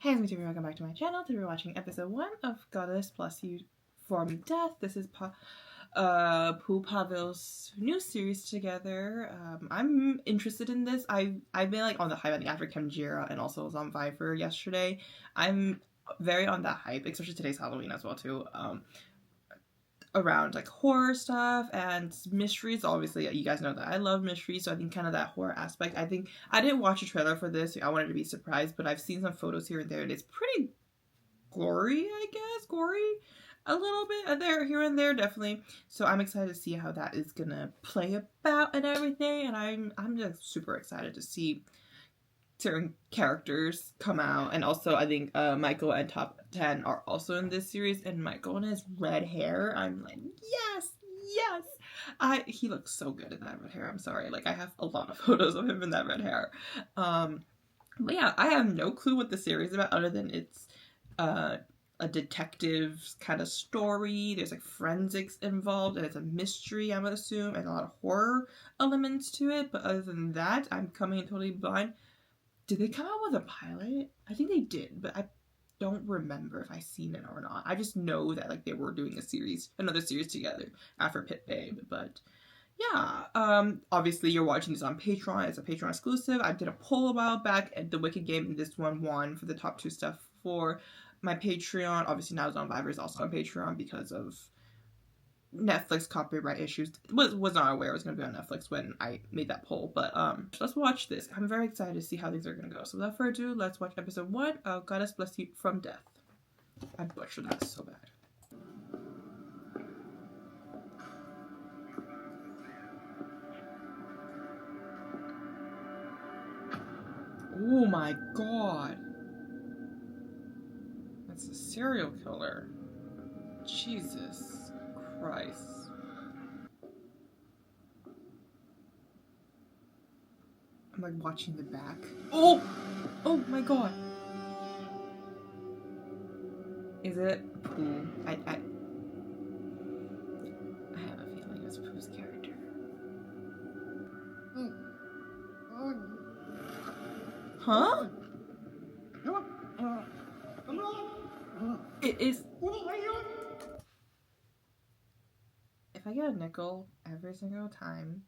Hey, it's me, Timmy. Welcome back to my channel. Today we're watching episode 1 of Goddess Bless You from Death. This is Pooh Pavil's new series together. I'm interested in this. I've been like on the hype, I think, after Kemjira and also was on Viver yesterday. I'm very on that hype, especially today's Halloween as well too. Around like horror stuff and mysteries. Obviously, you guys know that I love mysteries, so I think kind of that horror aspect. I think I didn't watch a trailer for this. I wanted to be surprised, but I've seen some photos here and there, and it's pretty gory, I guess. Gory a little bit there, here and there, definitely. So I'm excited to see how that is gonna play about and everything. And I'm just super excited to see certain characters come out. And also I think Michael and Top 10 are also in this series, and Michael and his red hair, I'm like, yes, he looks so good in that red hair. I'm sorry, like I have a lot of photos of him in that red hair. But yeah, I have no clue what the series is about other than it's a detective kind of story. There's like forensics involved, and it's a mystery, I'm gonna assume, and a lot of horror elements to it. But other than that, I'm coming in totally blind. Did they come out with a pilot? I think they did, but I don't remember if I seen it or not. I just know that like they were doing another series together after Pit Babe. But yeah, obviously you're watching this on Patreon. It's a Patreon exclusive. I did a poll a while back, and the Wicked Game and this one won for the top 2 stuff for my Patreon. Obviously now it's on Viver, is also on Patreon because of Netflix copyright issues. Was not aware it was going to be on Netflix when I made that poll, but let's watch this. I'm very excited to see how things are going to go. So without further ado, let's watch episode 1 of Goddess Bless You from Death. I butchered that so bad. Oh my god. That's a serial killer. Jesus Christ. I'm like watching the back. Oh! Oh my god. Is it Pooh? I have a feeling it's Pooh's character. Huh? It is. If I get a nickel every single time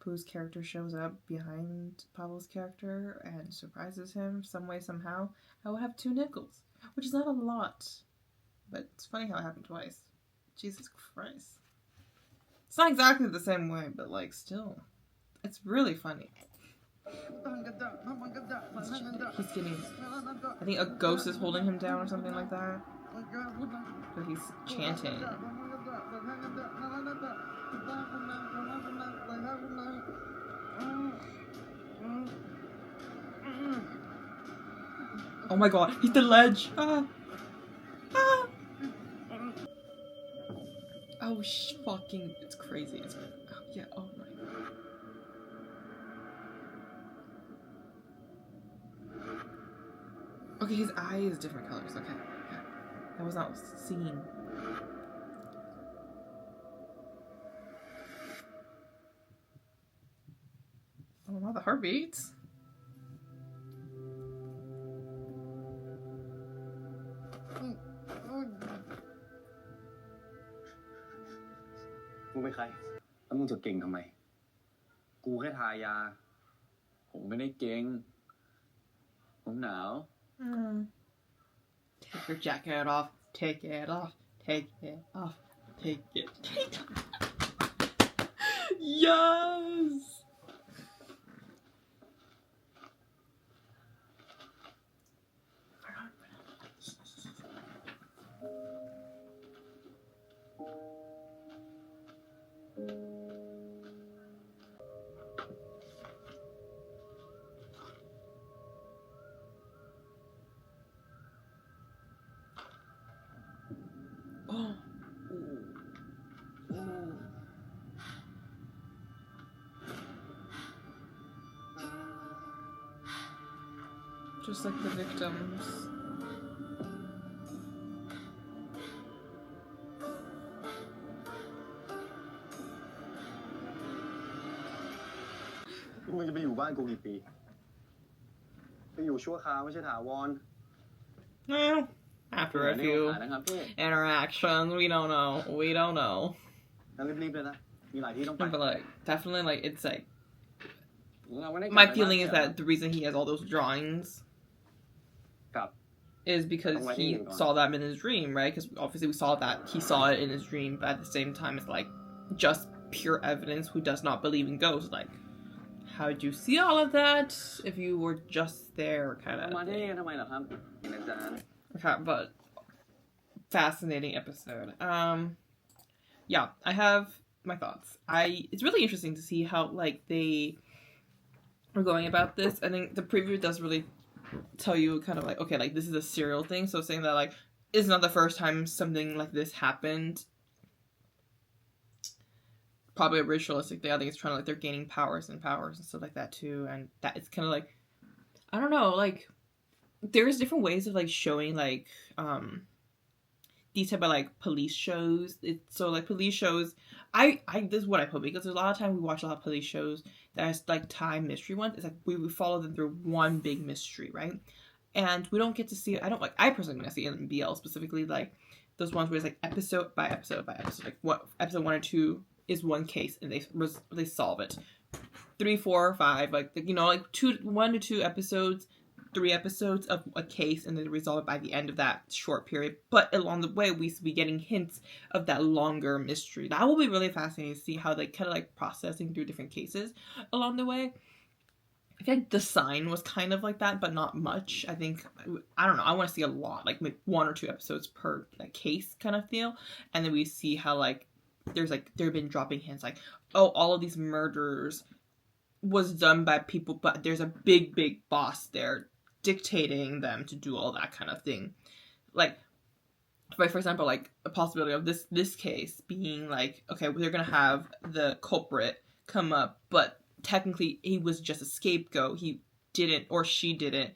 Pooh's character shows up behind Pavel's character and surprises him some way, somehow, I will have 2 nickels, which is not a lot. But it's funny how it happened twice. Jesus Christ. It's not exactly the same way, but like still. It's really funny. He's getting, I think a ghost is holding him down or something like that. But he's chanting. Oh my god, he's the ledge! Ah! Ah! Oh fucking, it's crazy. It's, oh yeah, oh my. Okay, his eye is different colors, okay. Yeah. That was not seen. Oh wow, the heartbeats.มึงเป็นใครแล้วมึงจะเก่งทำไมกูแค่ทายาผมไม่ได้เก่งผมหนาว Take your jacket off. Take it off. Take it off. Take it. Yes! Oh. Ooh. Ooh. Just like the victims.มึงจะไปอยู่บ้านกูกี่ปีไปอยู่ชั่วคราวไม่ใช่ถาวร Well, after a นี่ few ขายนะครับพี่ interactions, we don't know. แล้วรีบๆเลยนะ มีหลายที่ต้องไป No, but like, definitely, like, it's like, เราไม่ได้กลับ my ไปบ้าน feeling is เดี๋ยว that the reason he has all those drawings กลับ is because he saw them in his dream, right? Because obviously we saw that he saw it in his dream, but at the same time, it's like just pure evidence who does not believe in ghosts. Like, how did you see all of that if you were just there, kind มา of ที่นี่ thing? กันทำไมเหรอครับอาจารย์ Okay, but fascinating episode. Yeah, I have my thoughts. It's really interesting to see how like they are going about this. I think the preview does really tell you kind of like, okay, like this is a serial thing, so saying that like it's not the first time something like this happened. Probably a ritualistic thing. I think it's trying to like they're gaining powers and stuff like that too, and that it's kind of like, I don't know, like there's different ways of like showing like these type of like police shows. So like police shows, I this is what I put, because there's a lot of time we watch a lot of police shows that's like time mystery ones. It's like we follow them through one big mystery, right? And we don't get to see, I don't like, I personally want to see it in BL specifically, like those ones where it's like episode by episode by episode, like what episode 1 or 2 is one case and they solve it. 3, 4, 5, like, you know, like 1 to 2 episodes, 3 episodes of a case, and then resolve it by the end of that short period. But along the way, we be getting hints of that longer mystery. That will be really fascinating to see how they kind of like processing through different cases along the way. I feel like The Sign was kind of like that, but not much. I think, I don't know, I want to see a lot, like maybe 1 or 2 episodes per like case kind of deal, and then we see how like they've been dropping hints like, oh, all of these murders was done by people, but there's a big boss there dictating them to do all that kind of thing. Like, for example, like a possibility of this case being like, okay, they're gonna have the culprit come up, but technically he was just a scapegoat. He didn't, or she didn't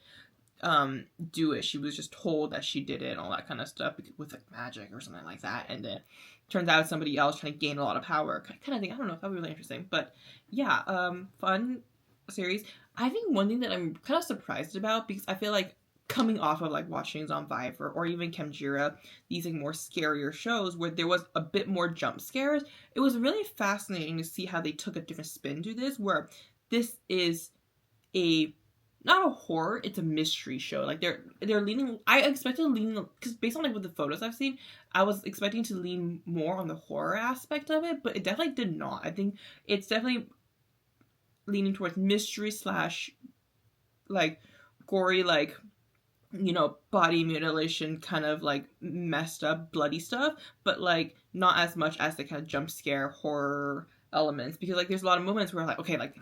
do it. She was just told that she did it and all that kind of stuff with like magic or something like that, and then turns out somebody else trying to gain a lot of power kind of thing. I don't know, that would be really interesting. But yeah, fun series. I think one thing that I'm kind of surprised about, because I feel like coming off of like watching Zombievor or even Chemjira, these like more scarier shows where there was a bit more jump scares, it was really fascinating to see how they took a different spin to this, where this is not a horror, it's a mystery show. Like they're leaning, I expected to lean, because based on like what the photos I've seen, I was expecting to lean more on the horror aspect of it, but it definitely did not. I think it's definitely leaning towards mystery / like gory, like, you know, body mutilation kind of like messed up bloody stuff, but like not as much as the kind of jump scare horror elements, because like there's a lot of moments where like, okay, like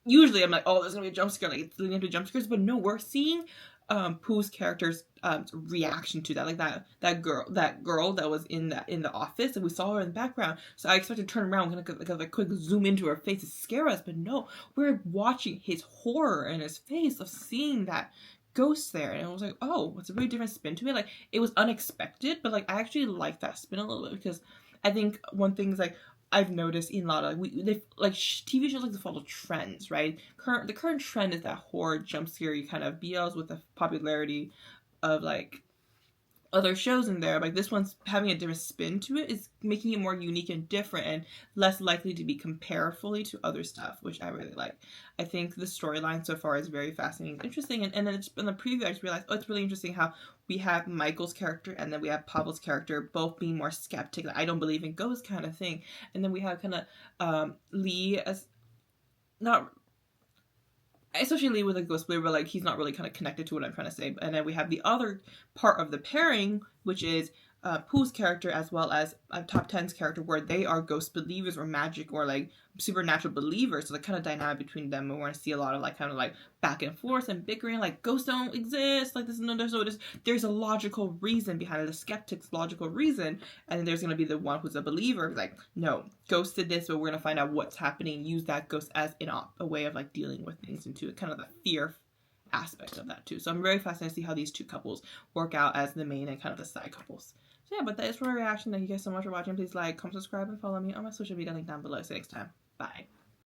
usually I'm like, oh, there's gonna be a jump scare, like it's leading into jump scares, but no, we're seeing Pooh's character's reaction to that, like that girl that was in the office, and we saw her in the background. So I expected to turn around, like quick zoom into her face to scare us, but no, we're watching his horror in his face of seeing that ghost there, and I was like, oh, it's a really different spin to it. Like it was unexpected, but like I actually like that spin a little bit, because I think one thing is like I've noticed in a lot of TV shows like to follow trends, right? The current trend is that horror jump scary kind of BLs with the popularity of like other shows in there. Like this one's having a different spin to it, is making it more unique and different and less likely to be compared fully to other stuff, which I really like. I think the storyline so far is very fascinating and interesting, and then in the preview I just realized, oh, it's really interesting how we have Michael's character and then we have Pavel's character both being more skeptic, like I don't believe in ghosts kind of thing, and then we have kind of Lee as not, especially Lee with a ghost believer, like he's not really kind of connected to what I'm trying to say. And then we have the other part of the pairing, which is Pooh's character as well as Top 10's character, where they are ghost believers or magic or like supernatural believers. So the kind of dynamic between them, and we're going to see a lot of like kind of like back and forth and bickering, like ghosts don't exist, like this is no, there's a logical reason behind it, the skeptic's logical reason, and then there's going to be the one who's a believer, like no, ghosts did this, but we're going to find out what's happening, use that ghost as a way of like dealing with things, into kind of the fear aspect of that too. So I'm very fascinated to see how these two couples work out as the main and kind of the side couples. So yeah, but that is for my reaction. Thank you guys so much for watching. Please like, comment, subscribe, and follow me on my social media link down below. See you next time. Bye.